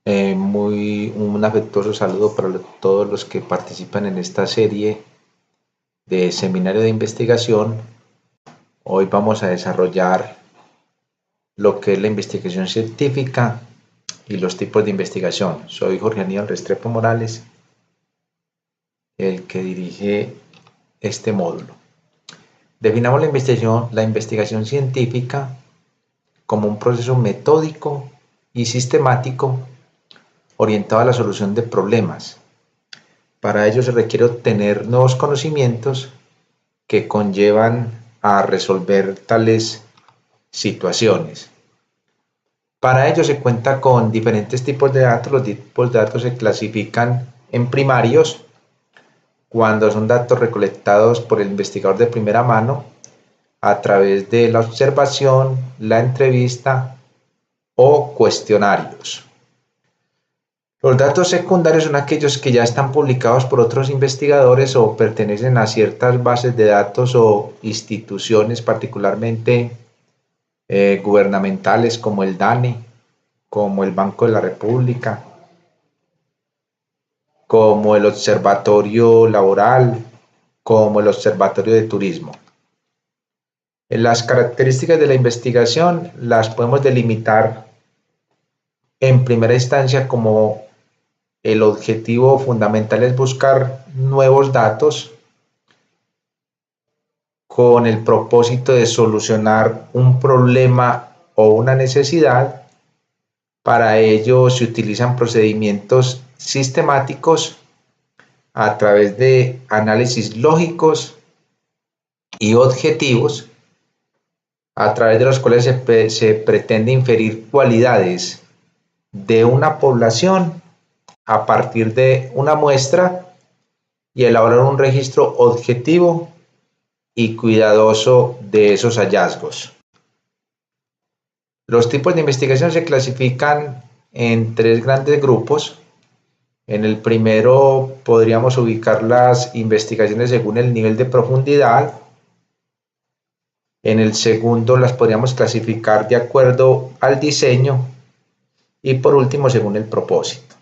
Un afectuoso saludo para todos los que participan en esta serie de seminario de investigación. Hoy vamos a desarrollar lo que es la investigación científica y los tipos de investigación. Soy Jorge Aníbal Restrepo Morales, el que dirige este módulo. Definamos la investigación científica como un proceso metódico y sistemático orientado a la solución de problemas. Para ello se requiere obtener nuevos conocimientos que conllevan a resolver tales situaciones. Para ello se cuenta con diferentes tipos de datos. Los tipos de datos se clasifican en primarios, cuando son datos recolectados por el investigador de primera mano a través de la observación, la entrevista o cuestionarios. Los datos secundarios son aquellos que ya están publicados por otros investigadores o pertenecen a ciertas bases de datos o instituciones particularmente gubernamentales como el DANE, como el Banco de la República, como el Observatorio Laboral, como el Observatorio de Turismo. Las características de la investigación las podemos delimitar en primera instancia como el objetivo fundamental es buscar nuevos datos con el propósito de solucionar un problema o una necesidad. Para ello se utilizan procedimientos sistemáticos a través de análisis lógicos y objetivos, a través de los cuales se pretende inferir cualidades de una población a partir de una muestra y elaborar un registro objetivo y cuidadoso de esos hallazgos. Los tipos de investigación se clasifican en tres grandes grupos. En el primero podríamos ubicar las investigaciones según el nivel de profundidad. En el segundo las podríamos clasificar de acuerdo al diseño y por último según el propósito.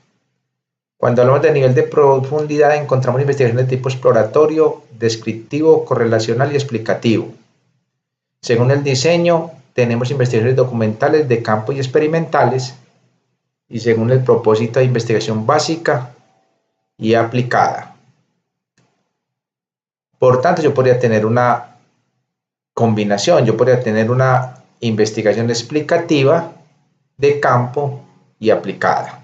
Cuando hablamos de nivel de profundidad encontramos investigaciones de tipo exploratorio, descriptivo, correlacional y explicativo. Según el diseño tenemos investigaciones documentales de campo y experimentales, y según el propósito de investigación básica y aplicada. Por tanto, yo podría tener una combinación, yo podría tener una investigación explicativa de campo y aplicada.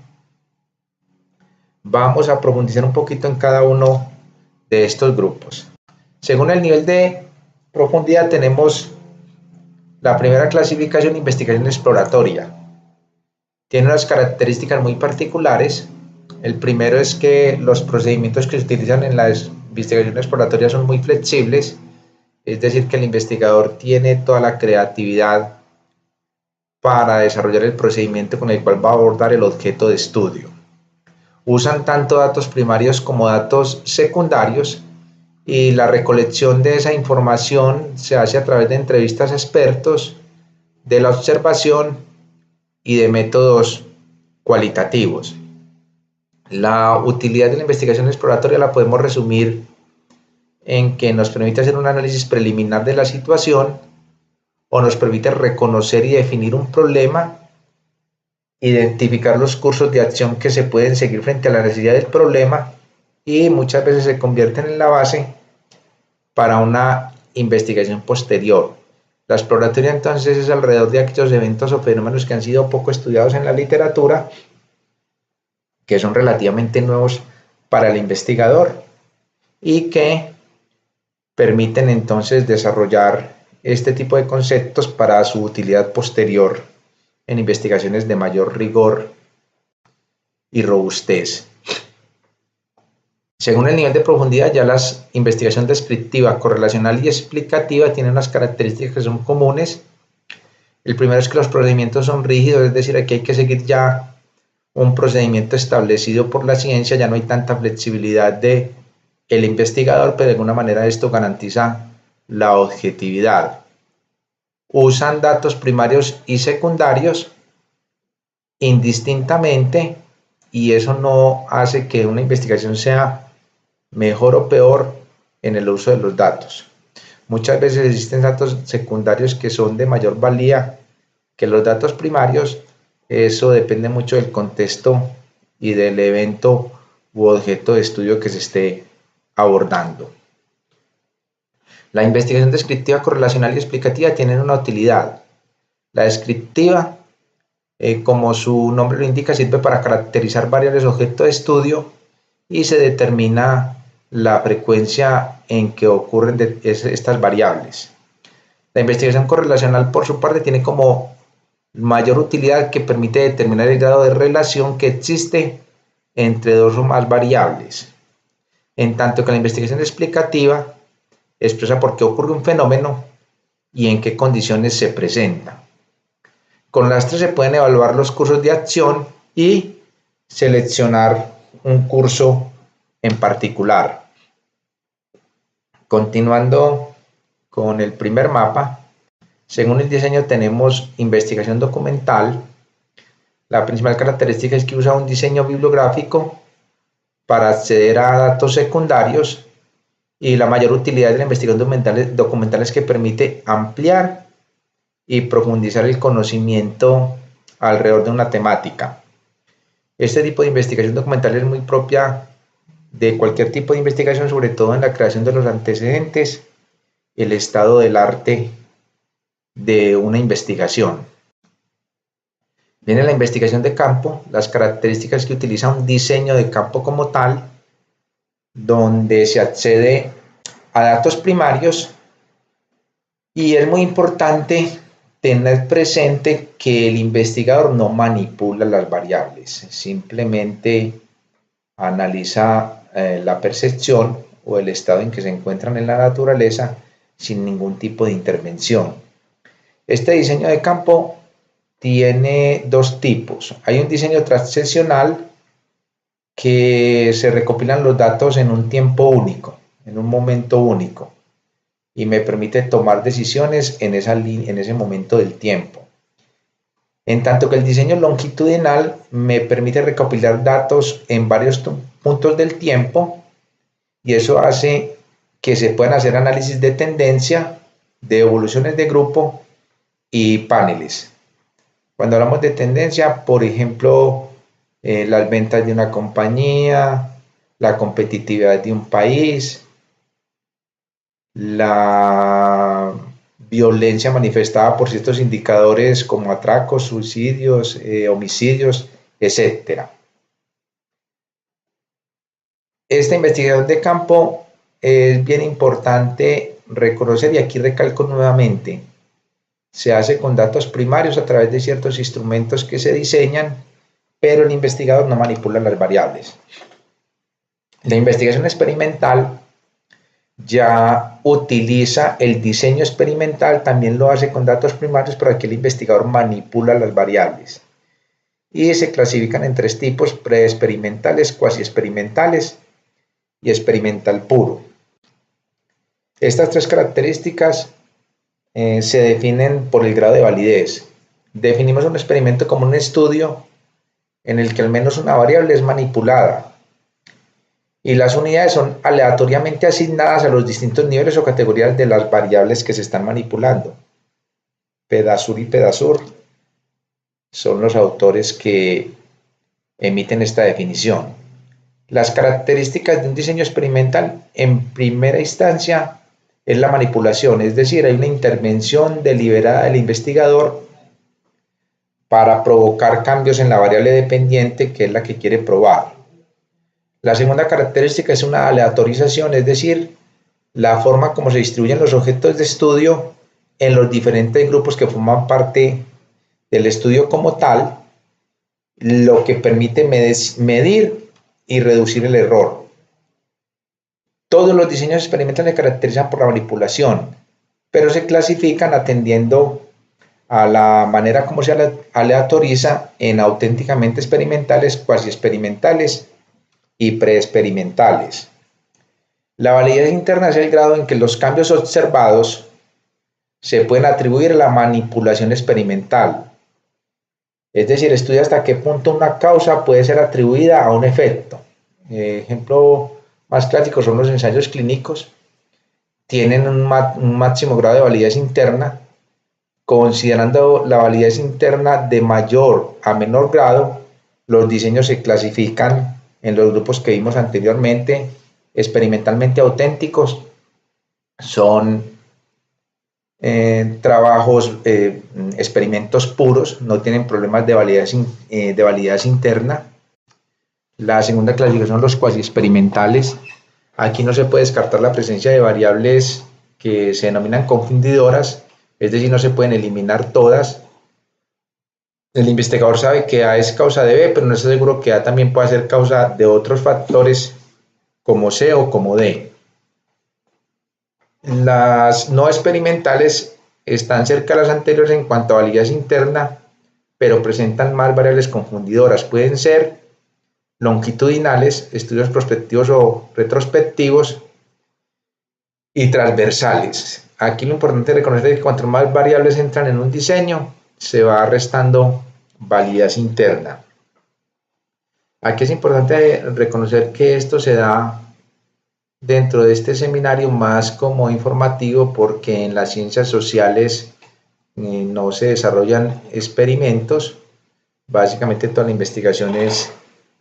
Vamos a profundizar un poquito en cada uno de estos grupos. Según el nivel de profundidad tenemos la primera clasificación, investigación exploratoria. Tiene unas características muy particulares. El primero es que los procedimientos que se utilizan en la investigación exploratoria son muy flexibles, es decir, que el investigador tiene toda la creatividad para desarrollar el procedimiento con el cual va a abordar el objeto de estudio. Usan tanto datos primarios como datos secundarios y la recolección de esa información se hace a través de entrevistas a expertos, de la observación y de métodos cualitativos. La utilidad de la investigación exploratoria la podemos resumir en que nos permite hacer un análisis preliminar de la situación o nos permite reconocer y definir un problema, identificar los cursos de acción que se pueden seguir frente a la necesidad del problema y muchas veces se convierten en la base para una investigación posterior. La exploratoria entonces es alrededor de aquellos eventos o fenómenos que han sido poco estudiados en la literatura, que son relativamente nuevos para el investigador y que permiten entonces desarrollar este tipo de conceptos para su utilidad posterior en investigaciones de mayor rigor y robustez. Según el nivel de profundidad, ya la investigación descriptiva, correlacional y explicativa tienen unas características que son comunes. El primero es que los procedimientos son rígidos, es decir, aquí hay que seguir ya un procedimiento establecido por la ciencia, ya no hay tanta flexibilidad del investigador, pero de alguna manera esto garantiza la objetividad. Usan datos primarios y secundarios indistintamente y eso no hace que una investigación sea mejor o peor en el uso de los datos. Muchas veces existen datos secundarios que son de mayor valía que los datos primarios. Eso depende mucho del contexto y del evento u objeto de estudio que se esté abordando. La investigación descriptiva, correlacional y explicativa tienen una utilidad. La descriptiva, como su nombre lo indica, sirve para caracterizar variables objeto de estudio y se determina la frecuencia en que ocurren estas variables. La investigación correlacional, por su parte, tiene como mayor utilidad que permite determinar el grado de relación que existe entre dos o más variables, en tanto que la investigación explicativa expresa por qué ocurre un fenómeno y en qué condiciones se presenta. Con las tres se pueden evaluar los cursos de acción y seleccionar un curso en particular. Continuando con el primer mapa, según el diseño tenemos investigación documental. La principal característica es que usa un diseño bibliográfico para acceder a datos secundarios, y la mayor utilidad de la investigación documental es que permite ampliar y profundizar el conocimiento alrededor de una temática. Este tipo de investigación documental es muy propia de cualquier tipo de investigación, sobre todo en la creación de los antecedentes, el estado del arte de una investigación. Viene la investigación de campo, las características que utiliza un diseño de campo como tal, donde se accede a datos primarios, y es muy importante tener presente que el investigador no manipula las variables, simplemente analiza la percepción o el estado en que se encuentran en la naturaleza sin ningún tipo de intervención. Este diseño de campo tiene dos tipos. Hay un diseño transaccional, que se recopilan los datos en un tiempo único, en un momento único, y me permite tomar decisiones en ese momento del tiempo. En tanto que el diseño longitudinal me permite recopilar datos en varios puntos del tiempo, y eso hace que se puedan hacer análisis de tendencia, de evoluciones de grupo y paneles. Cuando hablamos de tendencia, por ejemplo, las ventas de una compañía, la competitividad de un país, la violencia manifestada por ciertos indicadores como atracos, suicidios, homicidios, etc. Esta investigación de campo es bien importante reconocer, y aquí recalco nuevamente, se hace con datos primarios a través de ciertos instrumentos que se diseñan, pero el investigador no manipula las variables. La investigación experimental ya utiliza el diseño experimental, también lo hace con datos primarios, pero aquí el investigador manipula las variables. Y se clasifican en tres tipos: preexperimentales, cuasi experimentales y experimental puro. Estas tres características se definen por el grado de validez. Definimos un experimento como un estudio en el que al menos una variable es manipulada y las unidades son aleatoriamente asignadas a los distintos niveles o categorías de las variables que se están manipulando. Pedasur y Pedasur son los autores que emiten esta definición. Las características de un diseño experimental, en primera instancia, es la manipulación, es decir, hay una intervención deliberada del investigador para provocar cambios en la variable dependiente, que es la que quiere probar. La segunda característica es una aleatorización, es decir, la forma como se distribuyen los objetos de estudio en los diferentes grupos que forman parte del estudio como tal, lo que permite medir y reducir el error. Todos los diseños experimentales se caracterizan por la manipulación, pero se clasifican atendiendo a la manera como se aleatoriza en auténticamente experimentales, cuasi experimentales y preexperimentales. La validez interna es el grado en que los cambios observados se pueden atribuir a la manipulación experimental. Es decir, estudia hasta qué punto una causa puede ser atribuida a un efecto. Ejemplo más clásico son los ensayos clínicos. Tienen un máximo grado de validez interna. Considerando la validez interna de mayor a menor grado, los diseños se clasifican en los grupos que vimos anteriormente: experimentalmente auténticos, son trabajos, experimentos puros, no tienen problemas de validez interna. La segunda clasificación son los cuasi experimentales. Aquí no se puede descartar la presencia de variables que se denominan confundidoras, es decir, no se pueden eliminar todas. El investigador sabe que A es causa de B, pero no está seguro que A también pueda ser causa de otros factores como C o como D. Las no experimentales están cerca de las anteriores en cuanto a validez interna, pero presentan más variables confundidoras. Pueden ser longitudinales, estudios prospectivos o retrospectivos, y transversales. Aquí lo importante es reconocer que cuanto más variables entran en un diseño, se va restando validez interna. Aquí es importante reconocer que esto se da dentro de este seminario más como informativo, porque en las ciencias sociales no se desarrollan experimentos, básicamente toda la investigación es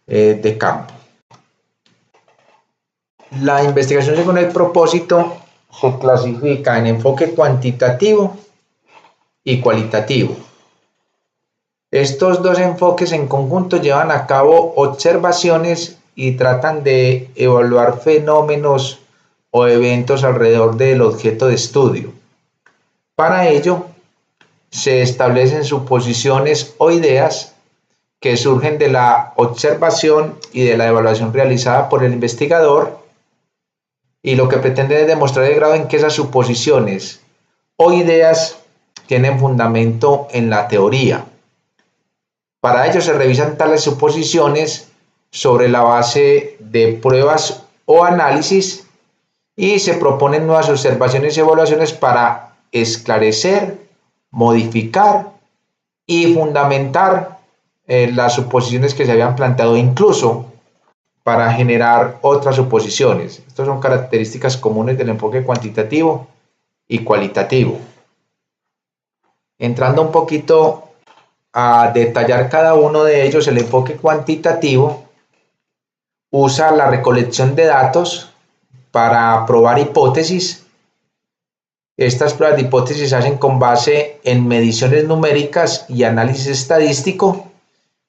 de campo. La investigación según el propósito se clasifica en enfoque cuantitativo y cualitativo. Estos dos enfoques en conjunto llevan a cabo observaciones y tratan de evaluar fenómenos o eventos alrededor del objeto de estudio. Para ello, se establecen suposiciones o ideas que surgen de la observación y de la evaluación realizada por el investigador, y lo que pretende es demostrar el grado en que esas suposiciones o ideas tienen fundamento en la teoría. Para ello se revisan tales suposiciones sobre la base de pruebas o análisis, y se proponen nuevas observaciones y evaluaciones para esclarecer, modificar y fundamentar las suposiciones que se habían planteado, incluso para generar otras suposiciones. Estas son características comunes del enfoque cuantitativo y cualitativo. Entrando un poquito a detallar cada uno de ellos, el enfoque cuantitativo usa la recolección de datos para probar hipótesis. Estas pruebas de hipótesis se hacen con base en mediciones numéricas y análisis estadístico,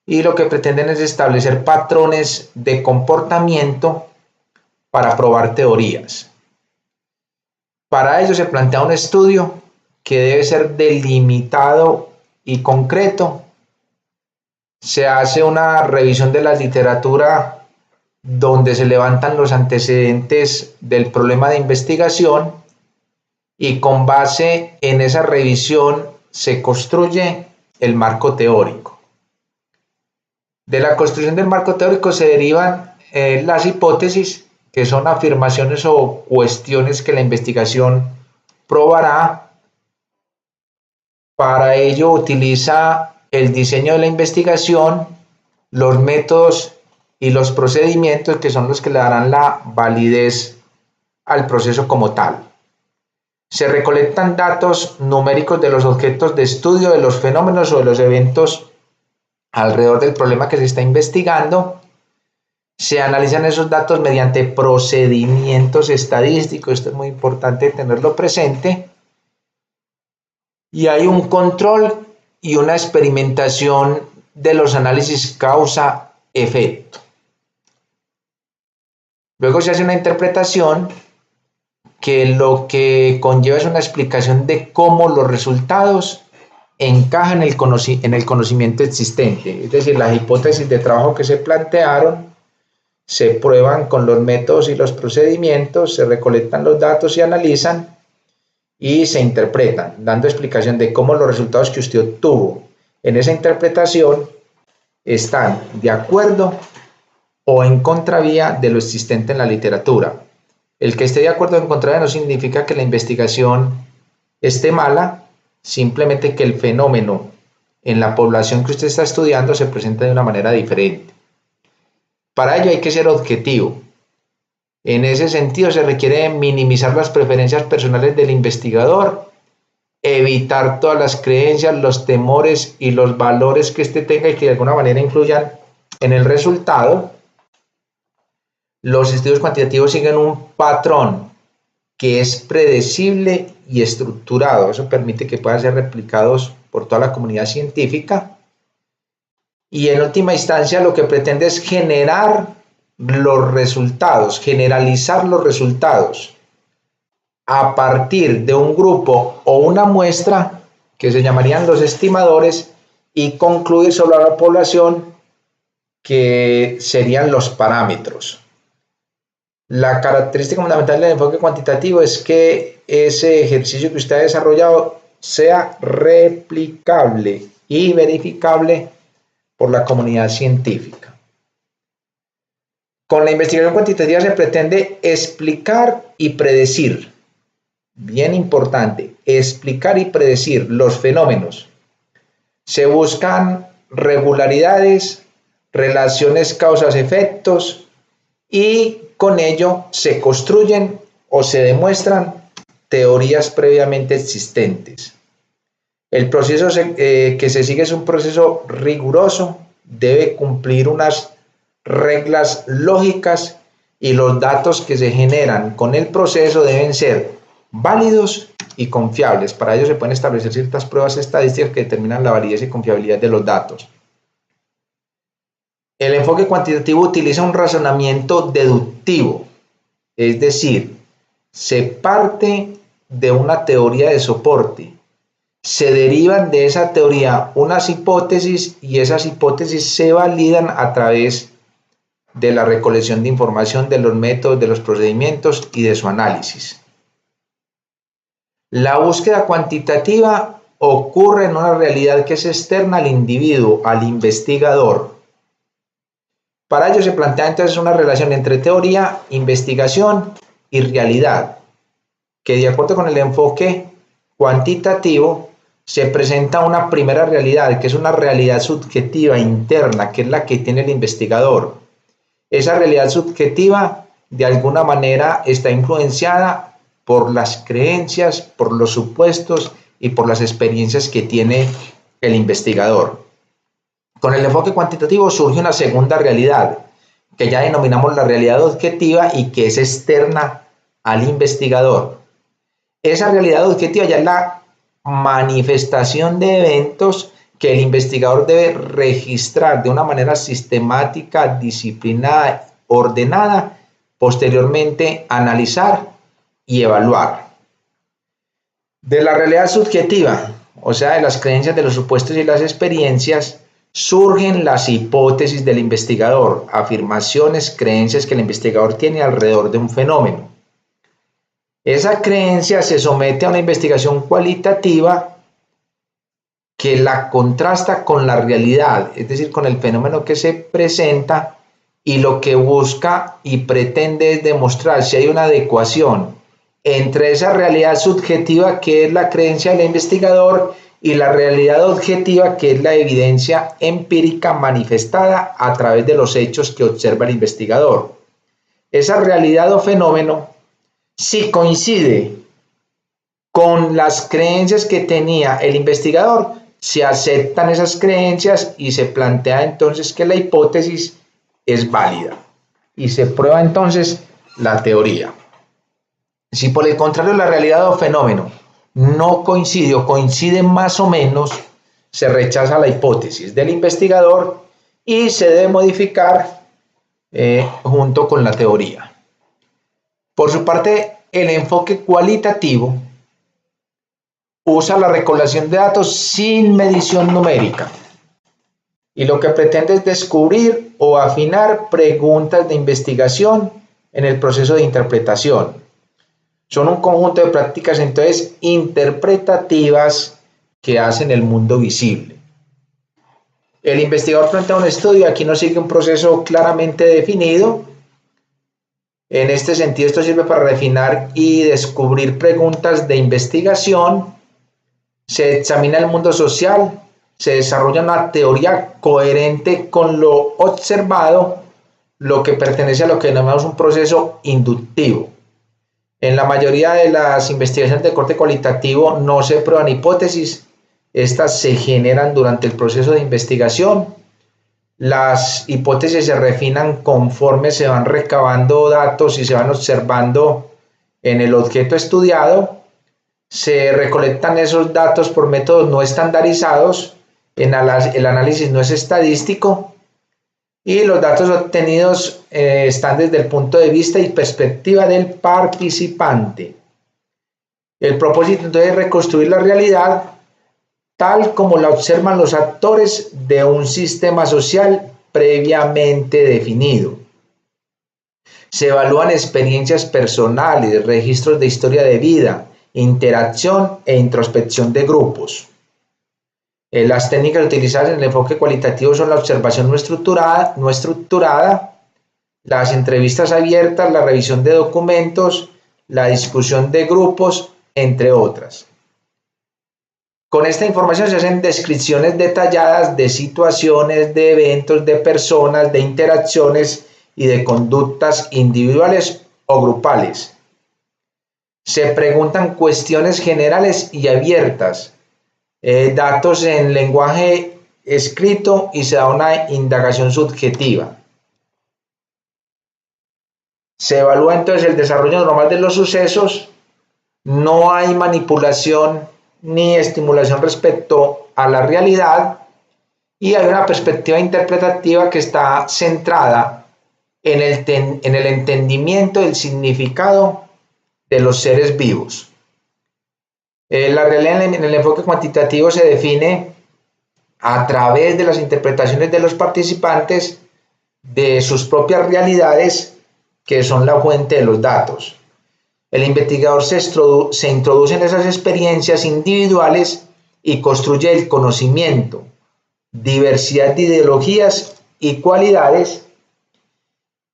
y lo que pretenden es establecer patrones de comportamiento para probar teorías. Para ello se plantea un estudio que debe ser delimitado y concreto. Se hace una revisión de la literatura donde se levantan los antecedentes del problema de investigación, y con base en esa revisión se construye el marco teórico. De la construcción del marco teórico se derivan las hipótesis, que son afirmaciones o cuestiones que la investigación probará. Para ello utiliza el diseño de la investigación, los métodos y los procedimientos, que son los que le darán la validez al proceso como tal. Se recolectan datos numéricos de los objetos de estudio, de los fenómenos o de los eventos alrededor del problema que se está investigando. Se analizan esos datos mediante procedimientos estadísticos, esto es muy importante tenerlo presente, y hay un control y una experimentación de los análisis causa-efecto. Luego se hace una interpretación, que lo que conlleva es una explicación de cómo los resultados encajan en el conocimiento existente. Es decir, las hipótesis de trabajo que se plantearon se prueban con los métodos y los procedimientos, se recolectan los datos y analizan, y se interpretan, dando explicación de cómo los resultados que usted obtuvo en esa interpretación están de acuerdo o en contravía de lo existente en la literatura. El que esté de acuerdo o en contravía no significa que la investigación esté mala, simplemente que el fenómeno en la población que usted está estudiando se presenta de una manera diferente. Para ello hay que ser objetivo. En ese sentido se requiere minimizar las preferencias personales del investigador, evitar todas las creencias, los temores y los valores que éste tenga y que de alguna manera influyan en el resultado. Los estudios cuantitativos siguen un patrón que es predecible y estructurado. Eso permite que puedan ser replicados por toda la comunidad científica. Y en última instancia lo que pretende es generar los resultados, generalizar los resultados a partir de un grupo o una muestra que se llamarían los estimadores y concluir sobre la población que serían los parámetros. La característica fundamental del enfoque cuantitativo es que ese ejercicio que usted ha desarrollado sea replicable y verificable por la comunidad científica. Con la investigación cuantitativa se pretende explicar y predecir, bien importante, explicar y predecir los fenómenos. Se buscan regularidades, relaciones causas-efectos y con ello se construyen o se demuestran teorías previamente existentes. El proceso que se sigue es un proceso riguroso, debe cumplir unas reglas lógicas y los datos que se generan con el proceso deben ser válidos y confiables. Para ello se pueden establecer ciertas pruebas estadísticas que determinan la validez y confiabilidad de los datos. El enfoque cuantitativo utiliza un razonamiento deductivo, es decir, se parte de una teoría de soporte, se derivan de esa teoría unas hipótesis y esas hipótesis se validan a través de la recolección de información, de los métodos, de los procedimientos y de su análisis. La búsqueda cuantitativa ocurre en una realidad que es externa al individuo, al investigador. Para ello se plantea entonces una relación entre teoría, investigación y realidad, que de acuerdo con el enfoque cuantitativo se presenta una primera realidad, que es una realidad subjetiva interna, que es la que tiene el investigador. Esa realidad subjetiva de alguna manera está influenciada por las creencias, por los supuestos y por las experiencias que tiene el investigador. Con el enfoque cuantitativo surge una segunda realidad, que ya denominamos la realidad objetiva y que es externa al investigador. Esa realidad objetiva ya es la manifestación de eventos que el investigador debe registrar de una manera sistemática, disciplinada, ordenada, posteriormente analizar y evaluar. De la realidad subjetiva, o sea, de las creencias, de los supuestos y las experiencias, surgen las hipótesis del investigador, afirmaciones, creencias que el investigador tiene alrededor de un fenómeno. Esa creencia se somete a una investigación cualitativa que la contrasta con la realidad, es decir, con el fenómeno que se presenta, y lo que busca y pretende es demostrar si hay una adecuación entre esa realidad subjetiva que es la creencia del investigador y la realidad objetiva que es la evidencia empírica manifestada a través de los hechos que observa el investigador. Esa realidad o fenómeno, si coincide con las creencias que tenía el investigador, se aceptan esas creencias y se plantea entonces que la hipótesis es válida y se prueba entonces la teoría. Si por el contrario la realidad o fenómeno no coincide o coincide más o menos, se rechaza la hipótesis del investigador y se debe modificar junto con la teoría. Por su parte, el enfoque cualitativo usa la recolección de datos sin medición numérica y lo que pretende es descubrir o afinar preguntas de investigación en el proceso de interpretación. Son un conjunto de prácticas entonces interpretativas que hacen el mundo visible. El investigador frente a un estudio aquí no sigue un proceso claramente definido. En este sentido, esto sirve para refinar y descubrir preguntas de investigación. Se examina el mundo social, se desarrolla una teoría coherente con lo observado, lo que pertenece a lo que denominamos un proceso inductivo. En la mayoría de las investigaciones de corte cualitativo no se prueban hipótesis, estas se generan durante el proceso de investigación. Las hipótesis se refinan conforme se van recabando datos y se van observando en el objeto estudiado. Se recolectan esos datos por métodos no estandarizados, el análisis no es estadístico y los datos obtenidos están desde el punto de vista y perspectiva del participante. El propósito entonces es reconstruir la realidad tal como la observan los actores de un sistema social previamente definido. Se evalúan experiencias personales, registros de historia de vida, interacción e introspección de grupos. Las técnicas utilizadas en el enfoque cualitativo son la observación no estructurada, las entrevistas abiertas, la revisión de documentos, la discusión de grupos, entre otras. Con esta información se hacen descripciones detalladas de situaciones, de eventos, de personas, de interacciones y de conductas individuales o grupales. Se preguntan cuestiones generales y abiertas, datos en lenguaje escrito y se da una indagación subjetiva. Se evalúa entonces el desarrollo normal de los sucesos, no hay manipulación ni estimulación respecto a la realidad y hay una perspectiva interpretativa que está centrada en el entendimiento del significado de los seres vivos. La realidad en el enfoque cuantitativo se define a través de las interpretaciones de los participantes de sus propias realidades, que son la fuente de los datos. El investigador se introduce en esas experiencias individuales y construye el conocimiento, diversidad de ideologías y cualidades,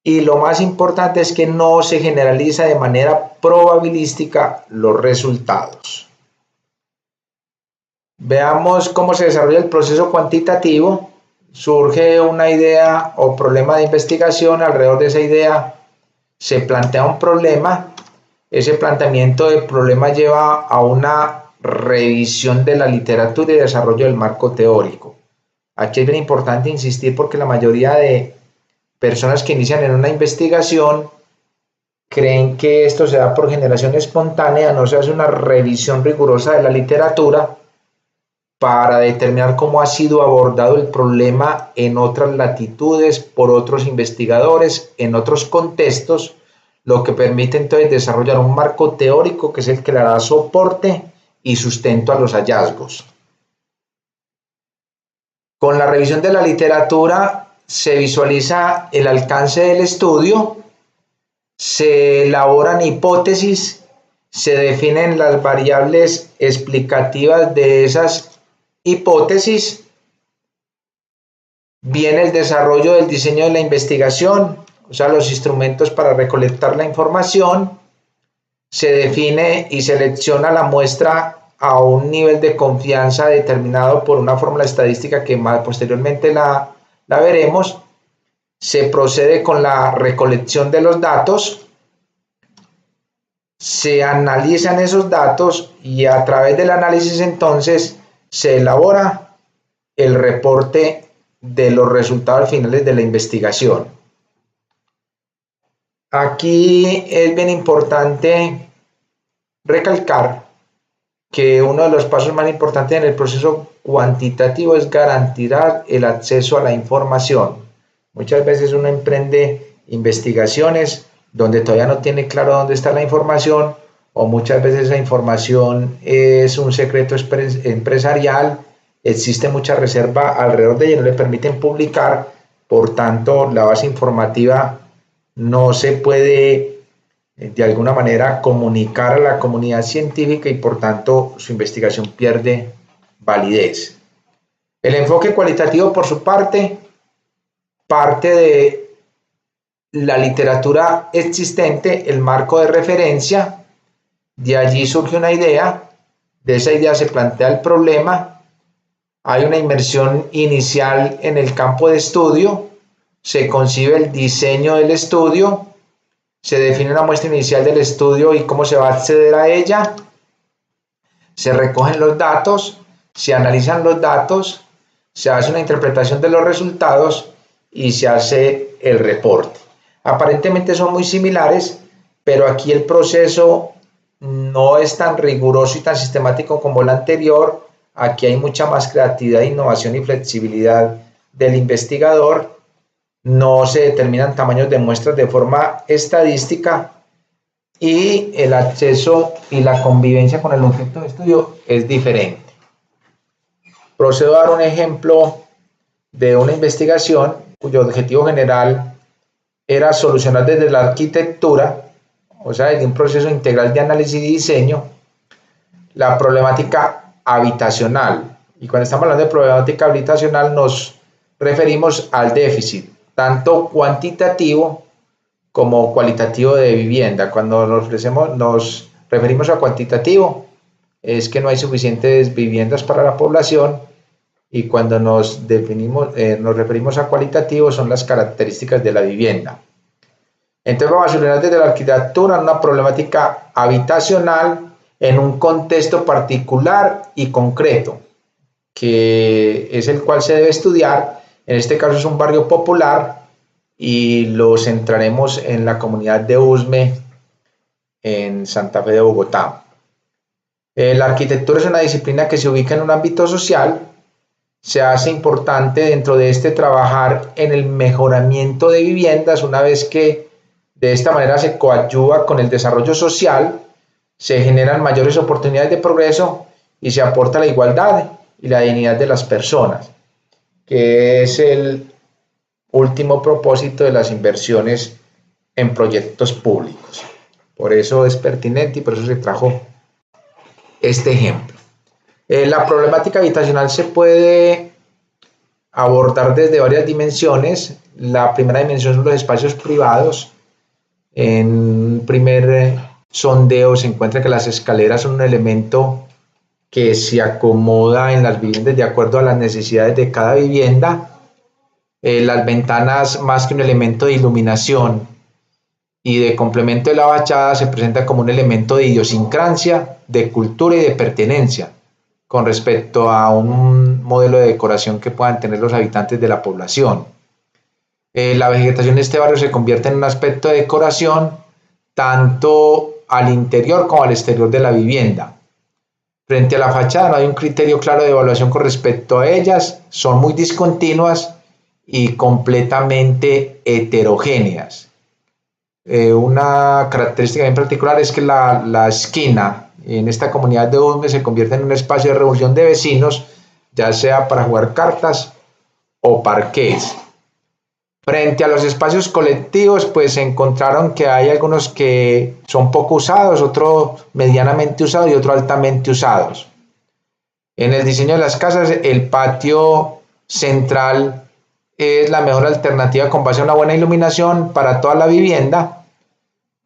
y lo más importante es que no se generaliza de manera probabilística los resultados. Veamos cómo se desarrolla el proceso cuantitativo. Surge una idea o problema de investigación, alrededor de esa idea se plantea un problema, ese planteamiento del problema lleva a una revisión de la literatura y desarrollo del marco teórico. Aquí es bien importante insistir porque la mayoría de personas que inician en una investigación creen que esto se da por generación espontánea, no se hace una revisión rigurosa de la literatura para determinar cómo ha sido abordado el problema en otras latitudes, por otros investigadores, en otros contextos, lo que permite entonces desarrollar un marco teórico que es el que le dará soporte y sustento a los hallazgos. Con la revisión de la literatura se visualiza el alcance del estudio, se elaboran hipótesis, se definen las variables explicativas de esas hipótesis, viene el desarrollo del diseño de la investigación, o sea, los instrumentos para recolectar la información, se define y selecciona la muestra a un nivel de confianza determinado por una fórmula estadística que más posteriormente la veremos, se procede con la recolección de los datos, se analizan esos datos y a través del análisis entonces se elabora el reporte de los resultados finales de la investigación. Aquí es bien importante recalcar que uno de los pasos más importantes en el proceso cuantitativo es garantizar el acceso a la información. Muchas veces uno emprende investigaciones donde todavía no tiene claro dónde está la información, o muchas veces esa información es un secreto empresarial, existe mucha reserva alrededor de ella, no le permiten publicar, por tanto la base informativa no se puede de alguna manera comunicar a la comunidad científica y por tanto su investigación pierde validez. El enfoque cualitativo, por su parte de la literatura existente, el marco de referencia, de allí surge una idea, de esa idea se plantea el problema, hay una inmersión inicial en el campo de estudio, se concibe el diseño del estudio, se define una muestra inicial del estudio y cómo se va a acceder a ella, se recogen los datos, se analizan los datos, se hace una interpretación de los resultados y se hace el reporte. Aparentemente son muy similares, pero aquí el proceso no es tan riguroso y tan sistemático como el anterior. Aquí hay mucha más creatividad, innovación y flexibilidad del investigador. No se determinan tamaños de muestras de forma estadística y el acceso y la convivencia con el objeto de estudio es diferente. Procedo a dar un ejemplo de una investigación cuyo objetivo general era solucionar desde la arquitectura, o sea, desde un proceso integral de análisis y diseño, la problemática habitacional. Y cuando estamos hablando de problemática habitacional nos referimos al déficit, tanto cuantitativo como cualitativo de vivienda. Cuando nos referimos a cuantitativo, es que no hay suficientes viviendas para la población, y cuando nos referimos a cualitativo son las características de la vivienda. Entonces vamos a solucionar desde la arquitectura una problemática habitacional en un contexto particular y concreto, que es el cual se debe estudiar. En este caso es un barrio popular y lo centraremos en la comunidad de Usme, en Santa Fe de Bogotá. La arquitectura es una disciplina que se ubica en un ámbito social. Se hace importante dentro de este trabajar en el mejoramiento de viviendas. Una vez que de esta manera se coadyuva con el desarrollo social, se generan mayores oportunidades de progreso y se aporta la igualdad y la dignidad de las personas, que es el último propósito de las inversiones en proyectos públicos. Por eso es pertinente y por eso se trajo este ejemplo. La problemática habitacional se puede abordar desde varias dimensiones. La primera dimensión son los espacios privados. En un primer sondeo se encuentra que las escaleras son un elemento que se acomoda en las viviendas de acuerdo a las necesidades de cada vivienda. Las ventanas, más que un elemento de iluminación y de complemento de la fachada, se presenta como un elemento de idiosincrasia, de cultura y de pertenencia con respecto a un modelo de decoración que puedan tener los habitantes de la población. La vegetación de este barrio se convierte en un aspecto de decoración tanto al interior como al exterior de la vivienda. Frente a la fachada no hay un criterio claro de evaluación con respecto a ellas, son muy discontinuas y completamente heterogéneas. Una característica en particular es que la esquina en esta comunidad de Usme se convierte en un espacio de reunión de vecinos, ya sea para jugar cartas o parqués. Frente a los espacios colectivos, pues se encontraron que hay algunos que son poco usados, otros medianamente usados y otros altamente usados. En el diseño de las casas, el patio central es la mejor alternativa con base a una buena iluminación para toda la vivienda,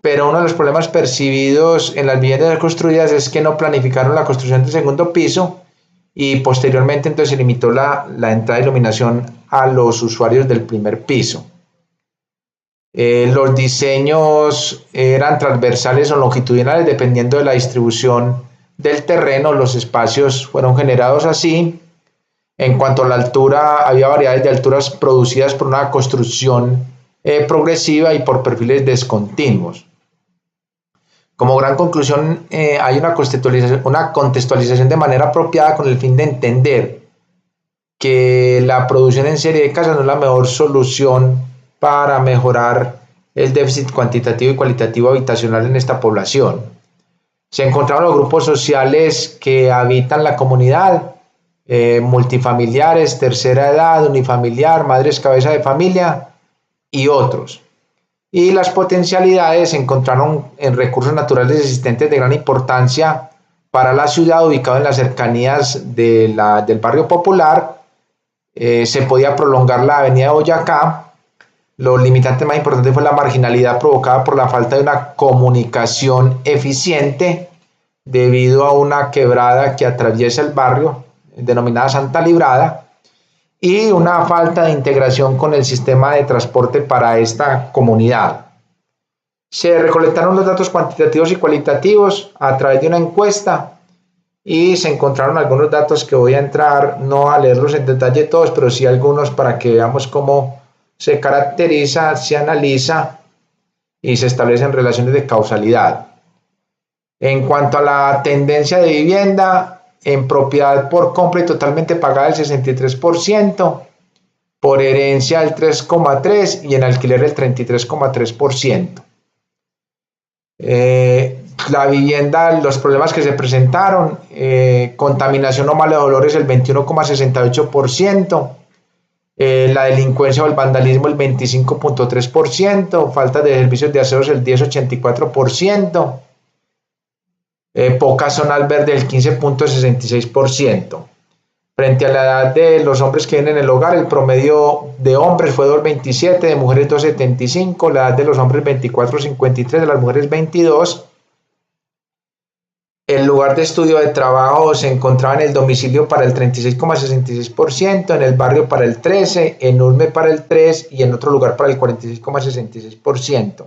pero uno de los problemas percibidos en las viviendas construidas es que no planificaron la construcción del segundo piso y posteriormente entonces se limitó la entrada de iluminación a los usuarios del primer piso. Los diseños eran transversales o longitudinales dependiendo de la distribución del terreno. Los espacios fueron generados así. En cuanto a la altura, había variedades de alturas producidas por una construcción progresiva y por perfiles descontinuos. Como gran conclusión, hay una contextualización de manera apropiada con el fin de entender que la producción en serie de casas no es la mejor solución para mejorar el déficit cuantitativo y cualitativo habitacional en esta población. Se encontraron los grupos sociales que habitan la comunidad, multifamiliares, tercera edad, unifamiliar, madres cabeza de familia y otros. Y las potencialidades se encontraron en recursos naturales existentes de gran importancia para la ciudad, ubicado en las cercanías del barrio popular. Se podía prolongar la avenida de Boyacá. Los limitantes más importantes fue la marginalidad provocada por la falta de una comunicación eficiente debido a una quebrada que atraviesa el barrio. denominada Santa Librada, y una falta de integración con el sistema de transporte para esta comunidad. Se recolectaron los datos cuantitativos y cualitativos a través de una encuesta y se encontraron algunos datos que voy a entrar, no a leerlos en detalle todos, pero sí algunos para que veamos cómo se caracteriza, se analiza y se establecen relaciones de causalidad. En cuanto a la tendencia de vivienda, en propiedad por compra y totalmente pagada el 63%, por herencia el 3,3% y en alquiler el 33,3%. La vivienda, los problemas que se presentaron, contaminación o males olores el 21,68%, la delincuencia o el vandalismo el 25,3%, falta de servicios de aseos el 10,84%, poca zona verde el 15,66%. Frente a la edad de los hombres que viven en el hogar, el promedio de hombres fue 2,27, de mujeres 2,75, la edad de los hombres 24,53, de las mujeres 22. El lugar de estudio de trabajo se encontraba en el domicilio para el 36,66%, en el barrio para el 13%, en Urme para el 3% y en otro lugar para el 46,66%.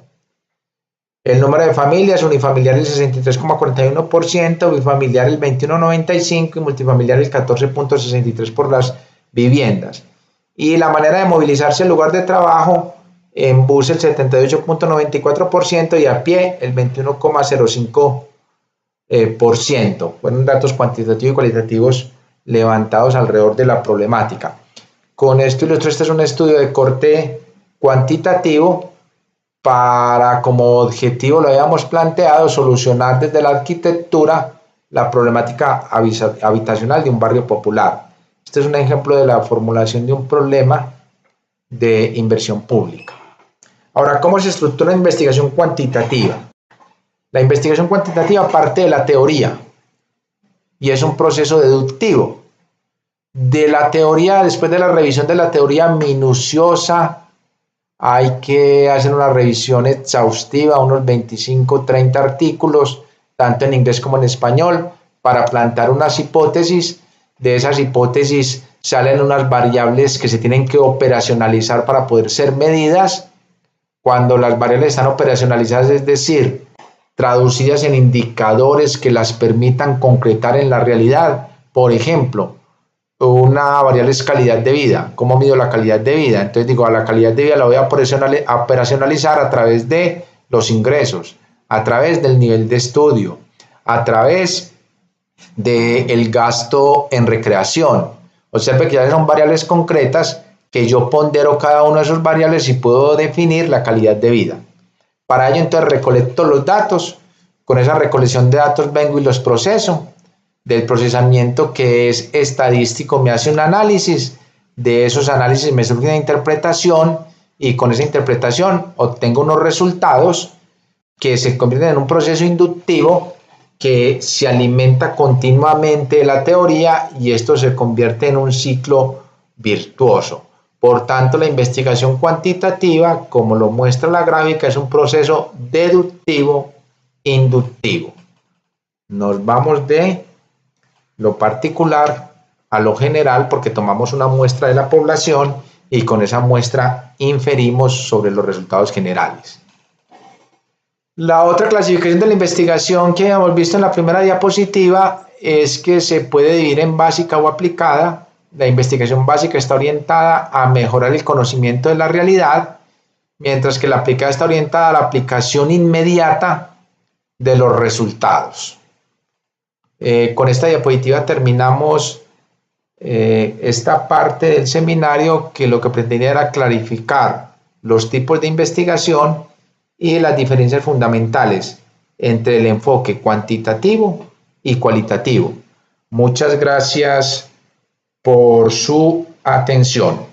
El número de familias, unifamiliar el 63,41%, bifamiliar el 21,95% y multifamiliar el 14,63% por las viviendas. Y la manera de movilizarse al lugar de trabajo, en bus el 78,94% y a pie el 21,05%. Fueron datos cuantitativos y cualitativos levantados alrededor de la problemática. Con esto ilustro, este es un estudio de corte cuantitativo para, como objetivo lo habíamos planteado, solucionar desde la arquitectura la problemática habitacional de un barrio popular. Este es un ejemplo de la formulación de un problema de inversión pública. Ahora, ¿cómo se estructura la investigación cuantitativa? La investigación cuantitativa parte de la teoría y es un proceso deductivo. De la teoría, después de la revisión de la teoría minuciosa, hay que hacer una revisión exhaustiva, unos 25-30 artículos, tanto en inglés como en español, para plantear unas hipótesis. De esas hipótesis salen unas variables que se tienen que operacionalizar para poder ser medidas. Cuando las variables están operacionalizadas, es decir, traducidas en indicadores que las permitan concretar en la realidad. Por ejemplo, una variable es calidad de vida. ¿Cómo mido la calidad de vida? Entonces digo, a la calidad de vida la voy a operacionalizar a través de los ingresos, a través del nivel de estudio, a través del gasto en recreación. Observe que ya son variables concretas que yo pondero cada una de esas variables y puedo definir la calidad de vida. Para ello entonces recolecto los datos, con esa recolección de datos vengo y los proceso. Del procesamiento, que es estadístico, me hace un análisis, de esos análisis me surge una interpretación y con esa interpretación obtengo unos resultados que se convierten en un proceso inductivo que se alimenta continuamente de la teoría y esto se convierte en un ciclo virtuoso. Por tanto, la investigación cuantitativa, como lo muestra la gráfica, es un proceso deductivo inductivo. Nos vamos de lo particular a lo general porque tomamos una muestra de la población y con esa muestra inferimos sobre los resultados generales. La otra clasificación de la investigación que habíamos visto en la primera diapositiva es que se puede dividir en básica o aplicada. La investigación básica está orientada a mejorar el conocimiento de la realidad, mientras que la aplicada está orientada a la aplicación inmediata de los resultados. Con esta diapositiva terminamos esta parte del seminario que lo que pretendía era clarificar los tipos de investigación y las diferencias fundamentales entre el enfoque cuantitativo y cualitativo. Muchas gracias por su atención.